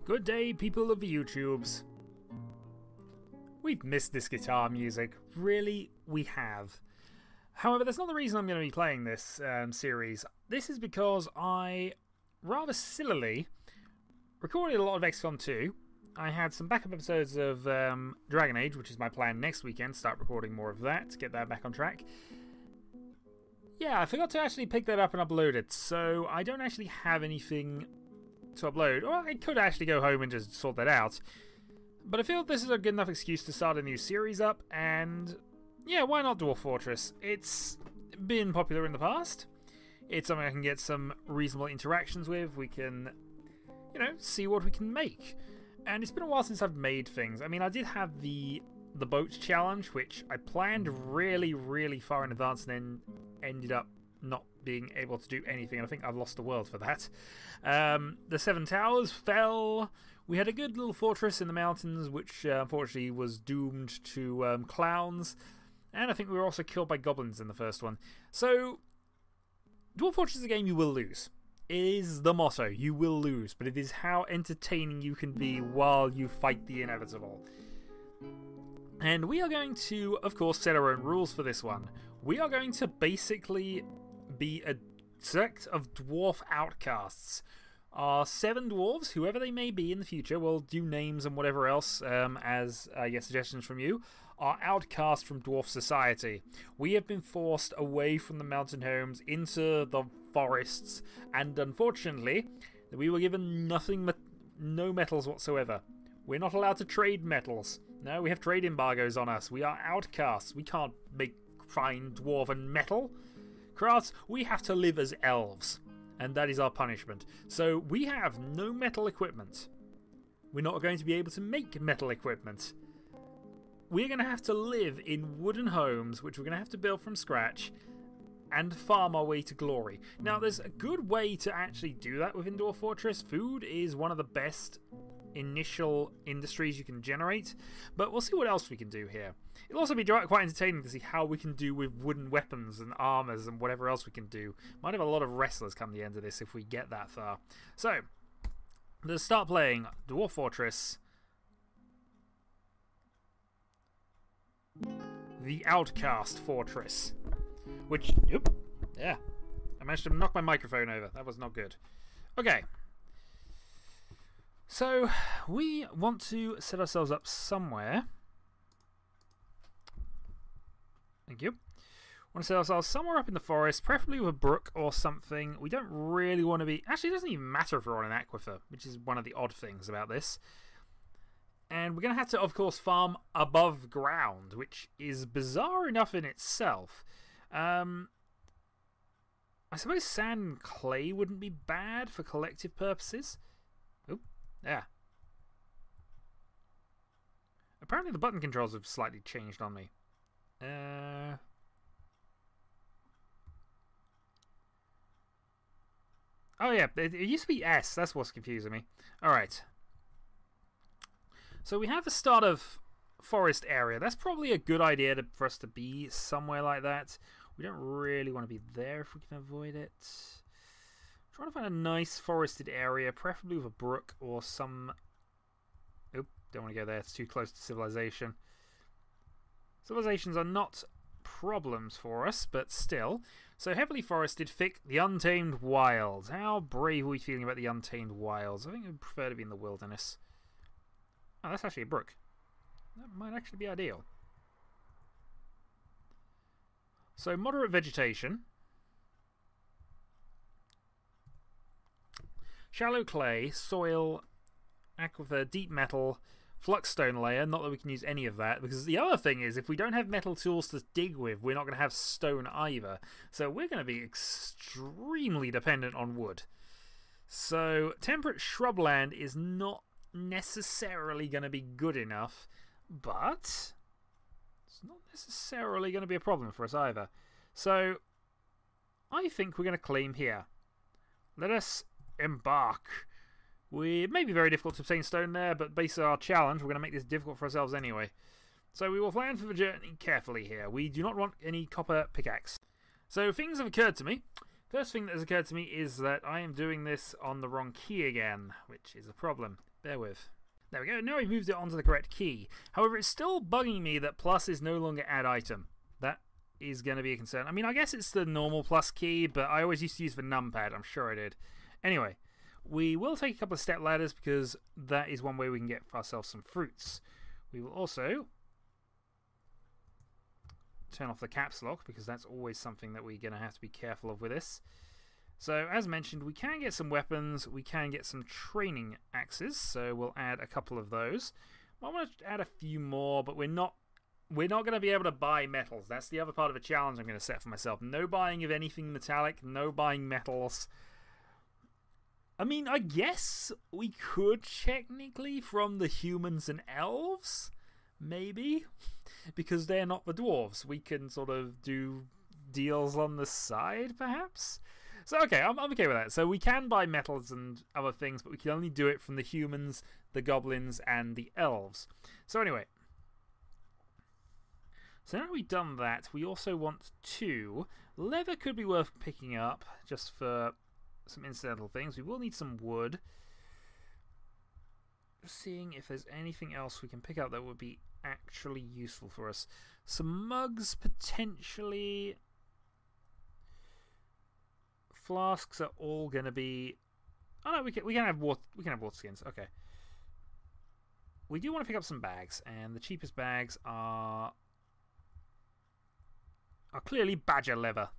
Good day, people of the YouTubes. We've missed this guitar music. Really, we have. However, that's not the reason I'm going to be playing this series. This is because I, rather sillily, recorded a lot of XCOM 2. I had some backup episodes of Dragon Age, which is my plan next weekend. Start recording more of that, to get that back on track. Yeah, I forgot to actually pick that up and upload it, so I don't actually have anything to upload. Or I could actually go home and just sort that out. But I feel this is a good enough excuse to start a new series up, and yeah, why not Dwarf Fortress? It's been popular in the past. It's something I can get some reasonable interactions with. We can, you know, see what we can make. And it's been a while since I've made things. I mean, I did have the boat challenge, which I planned really far in advance and then ended up not being able to do anything. I think I've lost the world for that. The 7 towers fell. We had a good little fortress in the mountains, which unfortunately was doomed to clowns. And I think we were also killed by goblins in the first one. So, Dwarf Fortress is a game you will lose. It is the motto, you will lose. But it is how entertaining you can be while you fight the inevitable. And we are going to, of course, set our own rules for this one. We are going to basically be a sect of dwarf outcasts. Our 7 dwarves, whoever they may be in the future, we'll do names and whatever else as I get suggestions from you, are outcast from dwarf society. We have been forced away from the mountain homes into the forests, and unfortunately, we were given no metals whatsoever. We're not allowed to trade metals. No, we have trade embargoes on us. We are outcasts. We can't make fine dwarven metal crafts. We have to live as elves. And that is our punishment. So we have no metal equipment. We're not going to be able to make metal equipment. We're going to have to live in wooden homes, which we're going to have to build from scratch, and farm our way to glory. Now, there's a good way to actually do that within Dwarf Fortress. Food is one of the best initial industries you can generate, but we'll see what else we can do here. It'll also be quite entertaining to see how we can do with wooden weapons and armors and whatever else we can do. Might have a lot of wrestlers come the end of this if we get that far. So, let's start playing Dwarf Fortress. The Outcast Fortress. Which, yeah, I managed to knock my microphone over. That was not good. Okay. So, we want to set ourselves up somewhere. Thank you. Want to set ourselves somewhere up in the forest, preferably with a brook or something. We don't really want to be... Actually, it doesn't even matter if we're on an aquifer, which is one of the odd things about this. And we're going to have to, of course, farm above ground, which is bizarre enough in itself. I suppose sand and clay wouldn't be bad for collective purposes. Oop. Yeah. Apparently the button controls have slightly changed on me. Oh yeah, it used to be S. That's what's confusing me. Alright. So we have the start of forest area. That's probably a good idea for us to be somewhere like that. We don't really want to be there if we can avoid it. Trying to find a nice forested area, preferably with a brook or some... Oop, don't want to go there, it's too close to civilization. Civilizations are not problems for us, but still. So heavily forested, thick, the untamed wilds. How brave are we feeling about the untamed wilds? I think we'd prefer to be in the wilderness. Oh, that's actually a brook. That might actually be ideal. So moderate vegetation. Shallow clay, soil, aquifer, deep metal, fluxstone layer. Not that we can use any of that, because the other thing is if we don't have metal tools to dig with, we're not going to have stone either. So we're going to be extremely dependent on wood. So temperate shrubland is not necessarily going to be good enough, but it's not necessarily going to be a problem for us either. So I think we're going to claim here. Let us embark. It may be very difficult to obtain stone there, but based on our challenge, we're going to make this difficult for ourselves anyway. So we will plan for the journey carefully here. We do not want any copper pickaxe. So things have occurred to me. First thing that has occurred to me is that I am doing this on the wrong key again, which is a problem. Bear with. There we go. Now we've moved it onto the correct key. However, it's still bugging me that plus is no longer add item. That is going to be a concern. I mean, I guess it's the normal plus key, but I always used to use the numpad. I'm sure I did. Anyway, we will take a couple of step ladders because that is one way we can get ourselves some fruits. We will also turn off the caps lock because that's always something that we're going to have to be careful of with this. So, as mentioned, we can get some weapons, we can get some training axes, so we'll add a couple of those. I want to add a few more, but we're not going to be able to buy metals. That's the other part of the challenge I'm going to set for myself. No buying of anything metallic, no buying metals. I mean, I guess we could technically from the humans and elves, maybe, because they're not the dwarves. We can sort of do deals on the side, perhaps? So, okay, I'm okay with that. So we can buy metals and other things, but we can only do it from the humans, the goblins, and the elves. So anyway. So now we've done that, we also want to... Leather could be worth picking up, just for some incidental things. We will need some wood. Just seeing if there's anything else we can pick up that would be actually useful for us. Some mugs, potentially... Flasks are all going to be... Oh no, we can have water skins. Okay. We do want to pick up some bags, and the cheapest bags are clearly badger leather.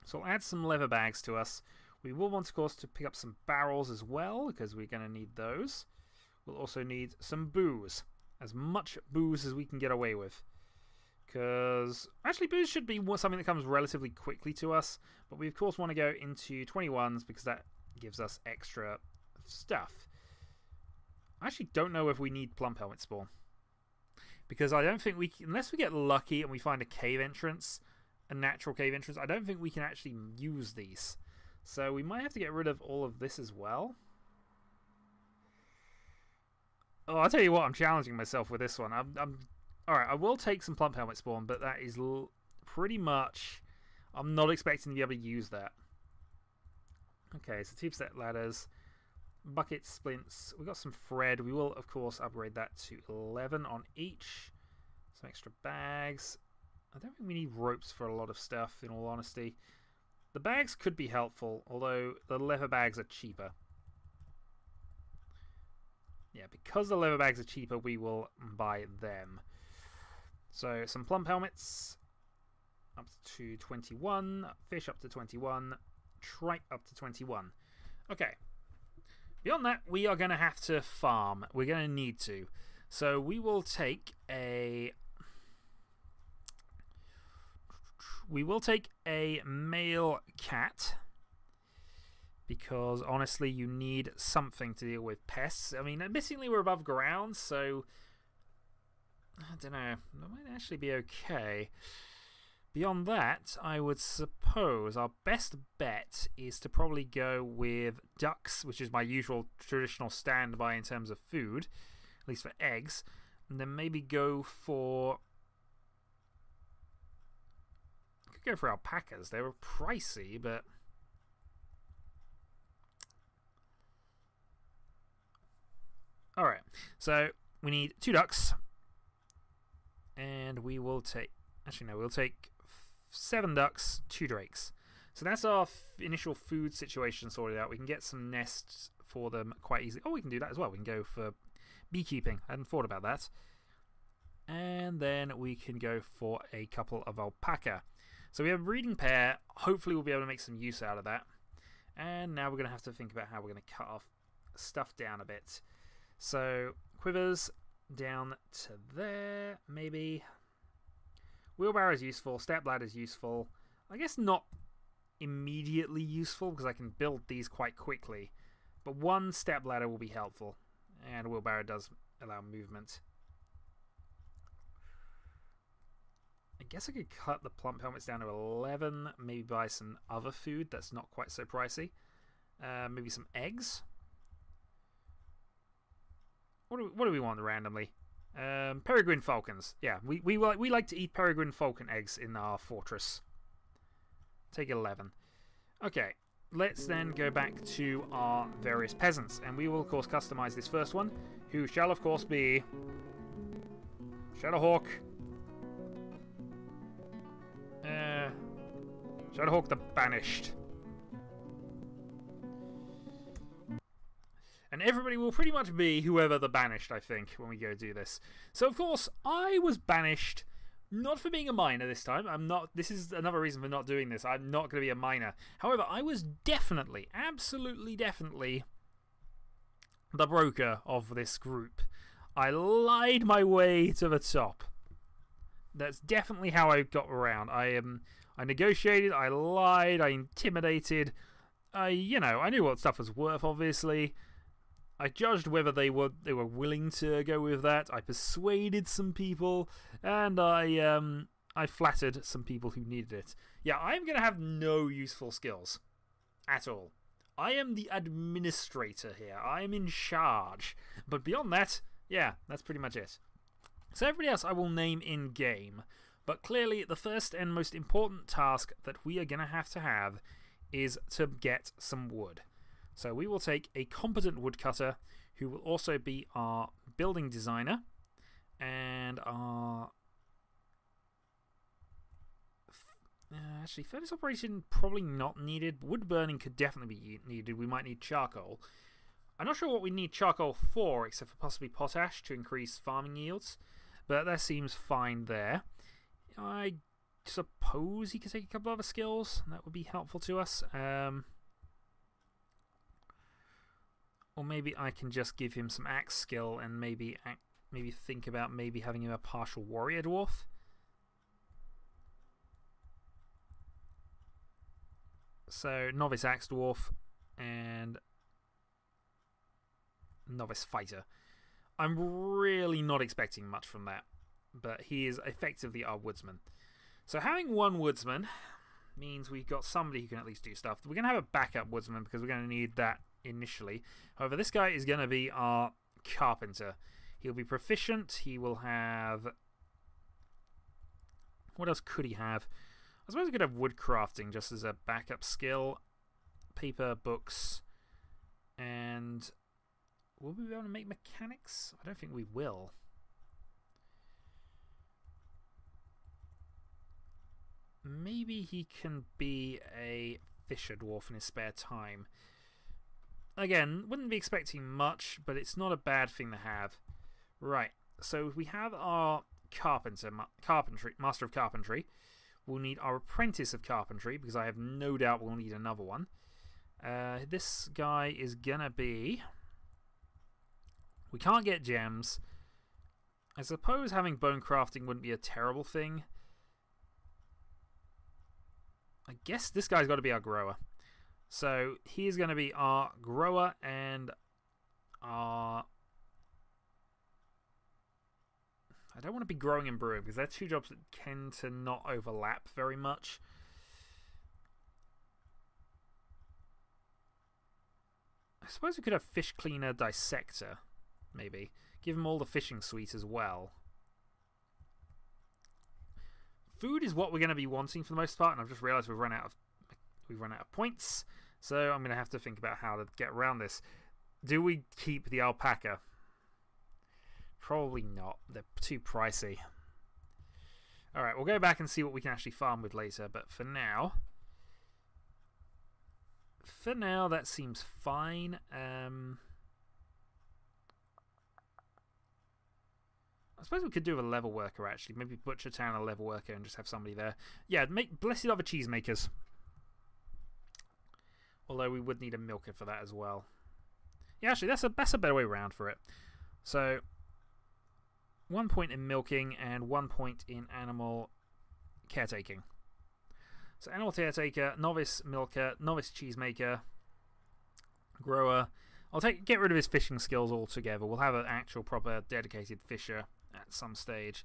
So I'll add some leather bags to us. We will want, of course, to pick up some barrels as well, because we're going to need those. We'll also need some booze. As much booze as we can get away with. Because, actually, booze should be something that comes relatively quickly to us. But we, of course, want to go into 21s because that gives us extra stuff. I actually don't know if we need plump helmet spawn. Because I don't think we can, unless we get lucky and we find a cave entrance, a natural cave entrance, I don't think we can actually use these. So we might have to get rid of all of this as well. Oh, I'll tell you what, I'm challenging myself with this one. Alright, I will take some plump helmet spawn, but that is pretty much... I'm not expecting to be able to use that. Okay, so 2-step ladders, buckets, splints. We've got some thread. We will, of course, upgrade that to 11 on each. Some extra bags. I don't think we need ropes for a lot of stuff, in all honesty. The bags could be helpful, although the leather bags are cheaper. Yeah, because the leather bags are cheaper, we will buy them. So, some plump helmets up to 21, fish up to 21, tripe up to 21. Okay. Beyond that, we are going to have to farm. We're going to need to. So, we will take a... We will take a male cat. Because, honestly, you need something to deal with pests. I mean, admittedly, we're above ground, so... I don't know. That might actually be okay. Beyond that, I would suppose our best bet is to probably go with ducks, which is my usual traditional standby in terms of food, at least for eggs, and then maybe go for... I could go for alpacas. They were pricey, but... Alright, so we need 2 ducks. And we will take... Actually, no, we'll take 7 ducks, 2 drakes. So that's our initial food situation sorted out. We can get some nests for them quite easily. Oh, we can do that as well. We can go for beekeeping. I hadn't thought about that. And then we can go for a couple of alpaca. So we have a breeding pair. Hopefully we'll be able to make some use out of that. And now we're going to have to think about how we're going to cut off stuff down a bit. So, quivers... down to there, maybe. Wheelbarrow is useful. Step ladder is useful. I guess not immediately useful because I can build these quite quickly. But 1 step ladder will be helpful. And wheelbarrow does allow movement. I guess I could cut the plump helmets down to 11. Maybe buy some other food that's not quite so pricey. Maybe some eggs. What do we want randomly? Peregrine falcons. Yeah, we like to eat peregrine falcon eggs in our fortress. Take 11. Okay, let's then go back to our various peasants, and we will of course customize this first one, who shall of course be Shadowhawk. Shadowhawk the Banished. And everybody will pretty much be whoever the Banished, I think, when we go do this. So of course, I was banished, not for being a miner this time. I'm not. This is another reason for not doing this. I'm not going to be a miner. However, I was definitely, absolutely definitely the broker of this group. I lied my way to the top. That's definitely how I got around. I negotiated, I lied, I intimidated. You know, I knew what stuff was worth, obviously. I judged whether they were willing to go with that. I persuaded some people, and I flattered some people who needed it. Yeah, I'm going to have no useful skills at all. I am the administrator here. I am in charge. But beyond that, yeah, that's pretty much it. So everybody else I will name in-game. But clearly, the first and most important task that we are going to have is to get some wood. So we will take a competent woodcutter who will also be our building designer and our... actually, furnace operation probably not needed. Wood burning could definitely be needed. We might need charcoal. I'm not sure what we need charcoal for, except for possibly potash to increase farming yields. But that seems fine there. I suppose he could take a couple other skills. That would be helpful to us. Or maybe I can just give him some axe skill and maybe think about maybe having him a partial warrior dwarf. So novice axe dwarf and novice fighter. I'm really not expecting much from that, but he is effectively our woodsman. So having one woodsman means we've got somebody who can at least do stuff. We're going to have a backup woodsman because we're going to need that initially. However, this guy is going to be our carpenter. He'll be proficient. He will have... What else could he have? I suppose we could have wood crafting just as a backup skill. Paper, books, and... Will we be able to make mechanics? I don't think we will. Maybe he can be a fisher dwarf in his spare time. Again, wouldn't be expecting much, but it's not a bad thing to have. Right, so we have our master of carpentry. We'll need our apprentice of carpentry, because I have no doubt we'll need another one. This guy is gonna be... We can't get gems. I suppose having bone crafting wouldn't be a terrible thing. I guess this guy's got to be our grower. So he's going to be our grower and our... I don't want to be growing and brewing because they're two jobs that tend to not overlap very much. I suppose we could have fish cleaner dissector, maybe. Give him all the fishing suite as well. Food is what we're going to be wanting for the most part, and I've just realised we've run out of points, so I'm going to have to think about how to get around this. Do we keep the alpaca? Probably not. They're too pricey. Alright, we'll go back and see what we can actually farm with later, but for now, that seems fine. I suppose we could do a level worker, actually. Maybe butcher town a level worker and just have somebody there. Yeah, make blessed other cheesemakers. Although we would need a milker for that as well. Yeah, actually, that's a better way around for it. So, 1 point in milking and 1 point in animal caretaking. So, animal caretaker, novice milker, novice cheesemaker, grower. I'll get rid of his fishing skills altogether. We'll have an actual proper dedicated fisher at some stage.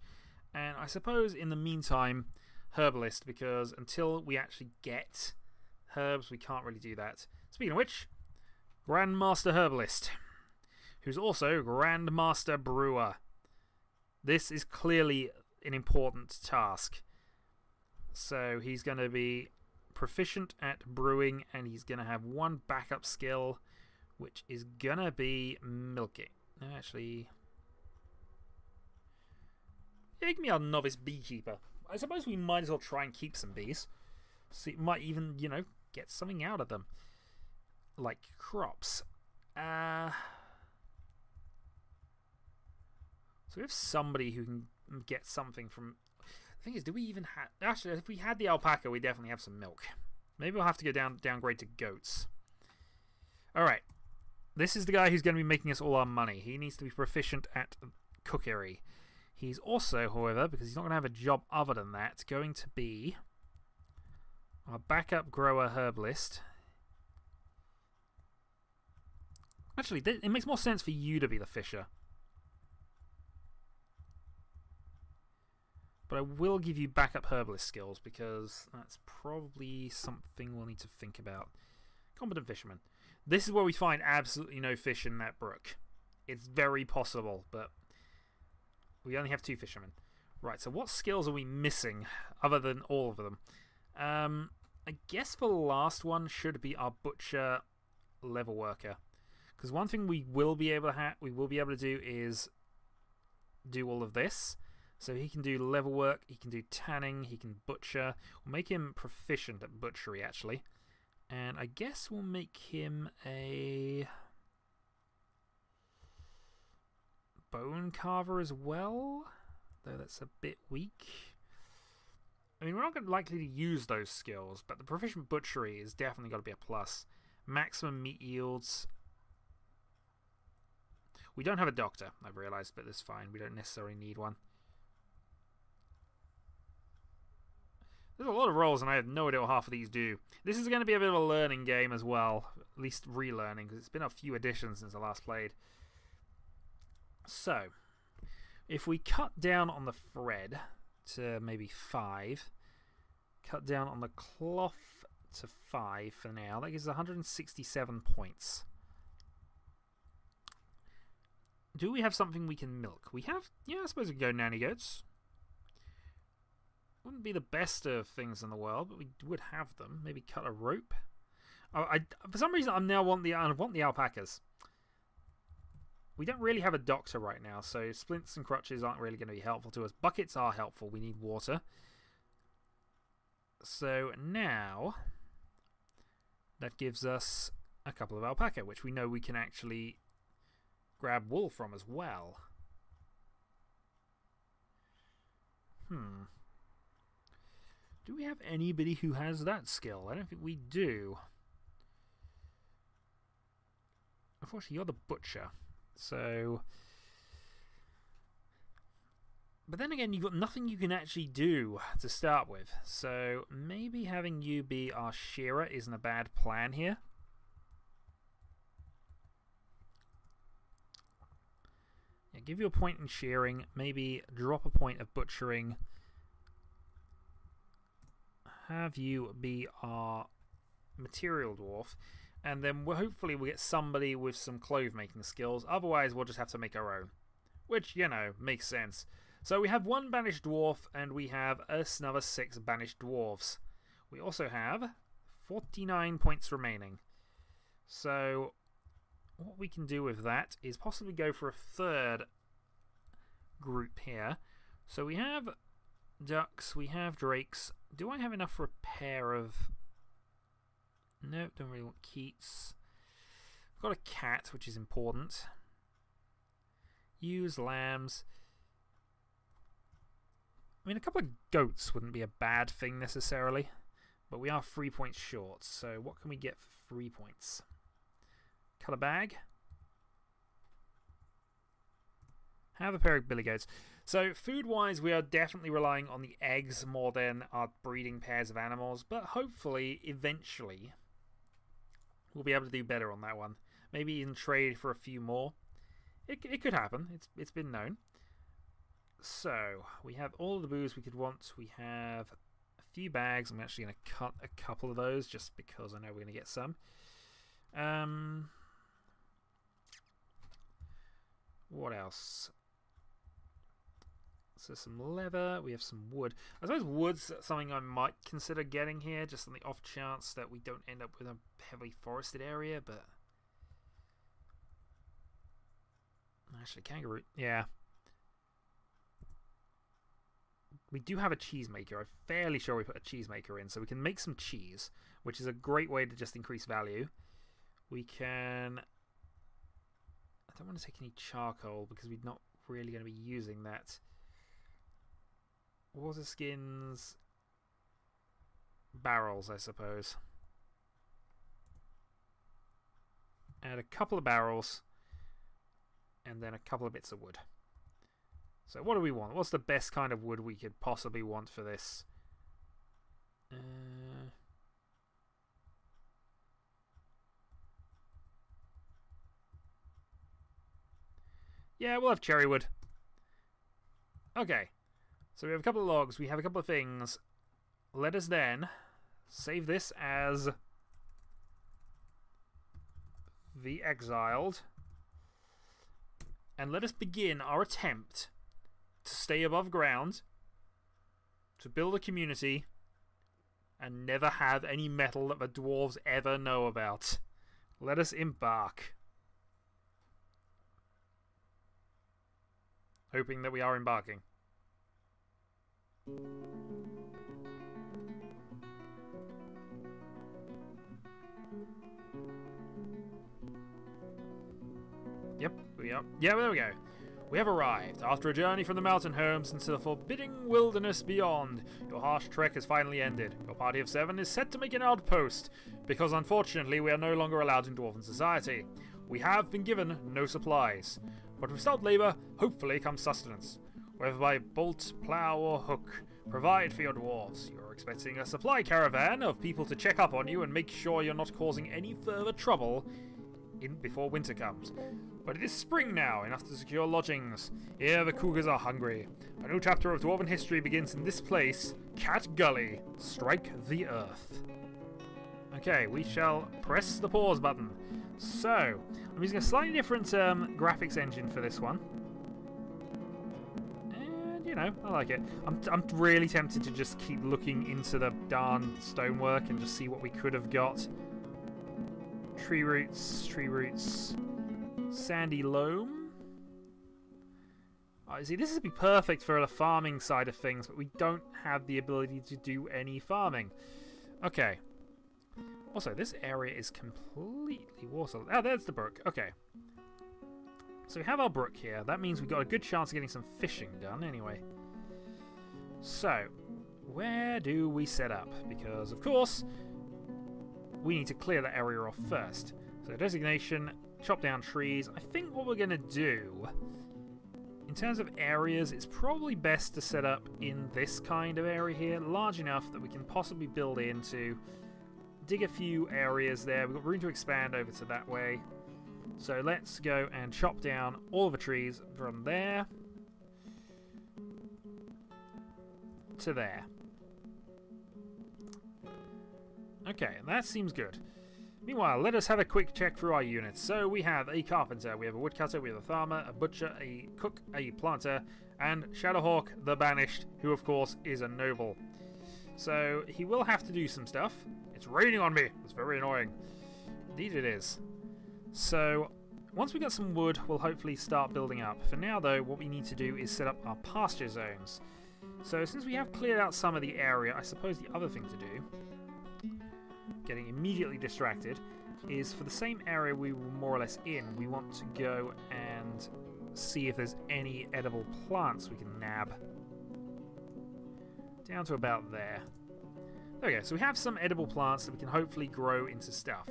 And I suppose in the meantime, herbalist, because until we actually get herbs, we can't really do that. Speaking of which, Grandmaster Herbalist, who's also Grandmaster Brewer. This is clearly an important task. So he's going to be proficient at brewing, and he's going to have one backup skill, which is going to be milking. No, actually... yeah, give me our novice beekeeper. I suppose we might as well try and keep some bees. So it might even, you know, get something out of them. Like crops. So we have somebody who can get something from... the thing is, do we even have... actually, if we had the alpaca, we definitely have some milk. Maybe we'll have to go downgrade to goats. Alright. This is the guy who's going to be making us all our money. He needs to be proficient at cookery. He's also, however, because he's not going to have a job other than that, going to be our backup grower herbalist. Actually, it makes more sense for you to be the fisher. But I will give you backup herbalist skills because that's probably something we'll need to think about. Competent fisherman. This is where we find absolutely no fish in that brook. It's very possible, but we only have 2 fishermen. Right, so what skills are we missing other than all of them? I guess the last one should be our butcher level worker. Because one thing we will be able to do is do all of this. So he can do level work, he can do tanning, he can butcher. We'll make him proficient at butchery, actually. And I guess we'll make him a bone carver as well, though that's a bit weak. I mean, we're not likely to use those skills, but the proficient butchery is definitely got to be a plus. Maximum meat yields. We don't have a doctor, I've realised, but that's fine. We don't necessarily need one. There's a lot of roles, and I have no idea what half of these do. This is going to be a bit of a learning game as well. At least relearning, because it's been a few editions since I last played. So, if we cut down on the thread to maybe 5, cut down on the cloth to 5 for now, that gives us 167 points. Do we have something we can milk? We have, yeah, I suppose we can go nanny goats. Wouldn't be the best of things in the world, but we would have them. Maybe cut a rope. Oh, for some reason, I now want the alpacas. We don't really have a doctor right now, so splints and crutches aren't really going to be helpful to us. Buckets are helpful. We need water. So now, that gives us a couple of alpaca, which we know we can actually grab wool from as well. Do we have anybody who has that skill? I don't think we do. Unfortunately, you're the butcher. So... but then again, you've got nothing you can actually do to start with. So maybe having you be our shearer isn't a bad plan here. Yeah, give you a point in shearing. Maybe drop a point of butchering. Have you be our material dwarf, and then hopefully we'll get somebody with some clove making skills. Otherwise, we'll just have to make our own, which, you know, makes sense. So we have 1 banished dwarf, and we have another 6 banished dwarves. We also have 49 points remaining. So what we can do with that is possibly go for a 3rd group here. So we have ducks, we have drakes. Do I have enough for a pair of... nope, don't really want Keats. I've got a cat, which is important. Use lambs. I mean, a couple of goats wouldn't be a bad thing necessarily, but we are 3 points short, so what can we get for 3 points? Cut a bag. Have a pair of billy goats. So, food-wise, we are definitely relying on the eggs more than our breeding pairs of animals, but hopefully, eventually, we'll be able to do better on that one. Maybe even trade for a few more. It could happen. It's been known. So, we have all of the booze we could want. We have a few bags. I'm actually going to cut a couple of those just because I know we're going to get some. What else? So some leather, we have some wood. I suppose wood's something I might consider getting here, just on the off chance that we don't end up with a heavily forested area, but... Actually, kangaroo, yeah. We do have a cheesemaker. I'm fairly sure we put a cheesemaker in, so we can make some cheese, which is a great way to just increase value. We can... I don't want to take any charcoal, because we're not really going to be using that. Water skins, barrels, I suppose. Add a couple of barrels, and then a couple of bits of wood. So what do we want? What's the best kind of wood we could possibly want for this? Yeah, we'll have cherry wood. Okay. So we have a couple of logs, we have a couple of things. Let us then save this as the Exiled. And let us begin our attempt to stay above ground, to build a community, and never have any metal that the dwarves ever know about. Let us embark. Hoping that we are embarking. Yep, we are. Yeah, there we go. We have arrived. After a journey from the mountain homes into the forbidding wilderness beyond, your harsh trek has finally ended. Your party of 7 is set to make an outpost, because unfortunately we are no longer allowed in Dwarven society. We have been given no supplies, but without labour, hopefully comes sustenance. Whether by bolt, plough or hook, provide for your dwarves. You're expecting a supply caravan of people to check up on you and make sure you're not causing any further trouble before winter comes. But it is spring now, enough to secure lodgings. Here the cougars are hungry. A new chapter of Dwarven history begins in this place, Cat Gully. Strike the earth. Okay, we shall press the pause button. So, I'm using a slightly different graphics engine for this one. And, you know, I like it. I'm really tempted to just keep looking into the darn stonework and just see what we could have got. Tree roots, sandy loam. Oh, see, this would be perfect for the farming side of things, but we don't have the ability to do any farming. Okay. Also, this area is completely waterlogged. Oh, there's the brook. Okay. So we have our brook here. That means we've got a good chance of getting some fishing done anyway. So, where do we set up? Because, of course, we need to clear that area off first. So designation, chop down trees. I think what we're going to do, in terms of areas, it's probably best to set up in this kind of area here, large enough that we can possibly build into, dig a few areas there. We've got room to expand over to that way. So let's go and chop down all the trees from there to there. Okay, that seems good. Meanwhile, let us have a quick check through our units. So we have a carpenter, we have a woodcutter, we have a farmer, a butcher, a cook, a planter, and Shadowhawk the Banished, who of course is a noble. So he will have to do some stuff. It's raining on me. It's very annoying. Indeed it is. So once we get some wood, we'll hopefully start building up. For now though, what we need to do is set up our pasture zones. So since we have cleared out some of the area, I suppose the other thing to do, getting immediately distracted, is for the same area we were more or less in, we want to go and see if there's any edible plants we can nab. Down to about there. There we go, so we have some edible plants that we can hopefully grow into stuff.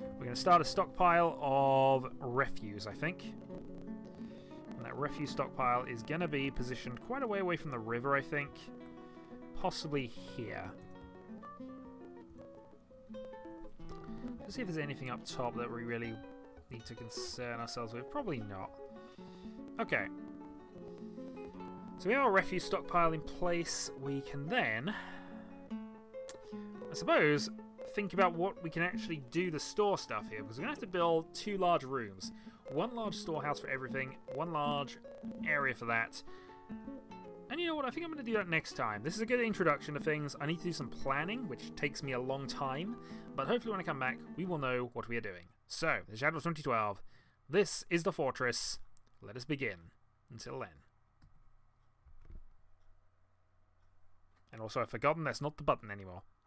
We're going to start a stockpile of refuse, I think. And that refuse stockpile is going to be positioned quite a way away from the river, I think. Possibly here. Let's see if there's anything up top that we really need to concern ourselves with. Probably not. Okay. So we have our refuse stockpile in place. We can then, I suppose, think about what we can actually do to store stuff here, because we're going to have to build 2 large rooms. One large storehouse for everything, one large area for that. And you know what, I think I'm going to do that next time. This is a good introduction to things. I need to do some planning, which takes me a long time, but hopefully when I come back, we will know what we are doing. So, the Shadow of 2012, this is the fortress. Let us begin. Until then. And also, I've forgotten that's not the button anymore.